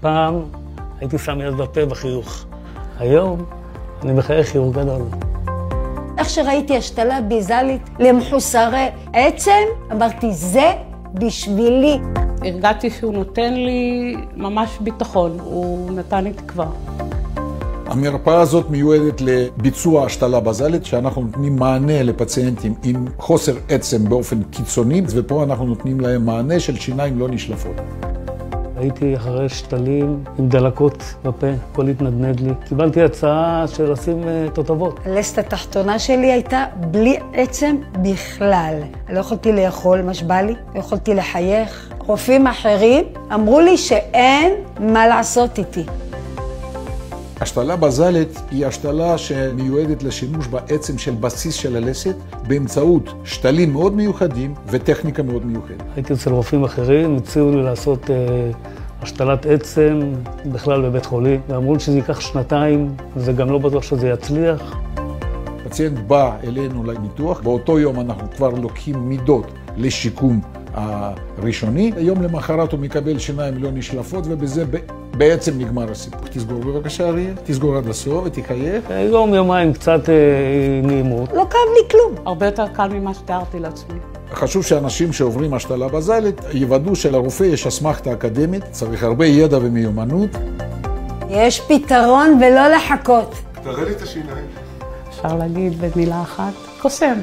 פעם הייתי שם יד בפה בחיוך. היום אני מחייך חיוך גדול. איך שראיתי השתלה ביזלית למחוסרי עצם, אמרתי, זה בשבילי. הרגעתי שהוא נותן לי ממש ביטחון, הוא נתן לי תקווה. המרפאה הזאת מיועדת לביצוע השתלה בזלית, שאנחנו נותנים מענה לפציינטים עם חוסר עצם באופן קיצוני, ופה אנחנו נותנים להם מענה של שיניים לא נשלפות. הייתי אחרי שתלים עם דלקות בפה, הכל התנדנד לי. קיבלתי הצעה של לשים תותבות. הלסת התחתונה שלי הייתה בלי עצם בכלל. לא יכולתי לאכול מה שבא לי, לא יכולתי לחייך. רופאים אחרים אמרו לי שאין מה לעשות איתי. השתלה בזלית היא השתלה שמיועדת לשימוש בעצם של בסיס של הלסת באמצעות שתלים מאוד מיוחדים וטכניקה מאוד מיוחדת. הייתי אצל רופאים אחרים, הציעו לי לעשות השתלת עצם בכלל בבית חולים, ואמרו לי שזה ייקח 2, וזה גם לא בטוח שזה יצליח. פציינט בא אלינו לניתוח, באותו יום אנחנו כבר לוקחים מידות לשיקום הראשוני, יום למחרת הוא מקבל שיניים לא נשלפות, ובזה בעצם נגמר הסיפור. תסגור בבקשה אריאל, תסגור עד הסוף ותחייך. יום-יומיים קצת נעימות. לא כאב לי כלום. הרבה יותר קל ממה שתיארתי לעצמי. חשוב שאנשים שעוברים השתלה בזלית יוודאו שלרופא יש אסמכתה אקדמית, צריך הרבה ידע ומיומנות. יש פתרון ולא לחכות. תראה לי את השיניים. אפשר להגיד במילה אחת, קוסם.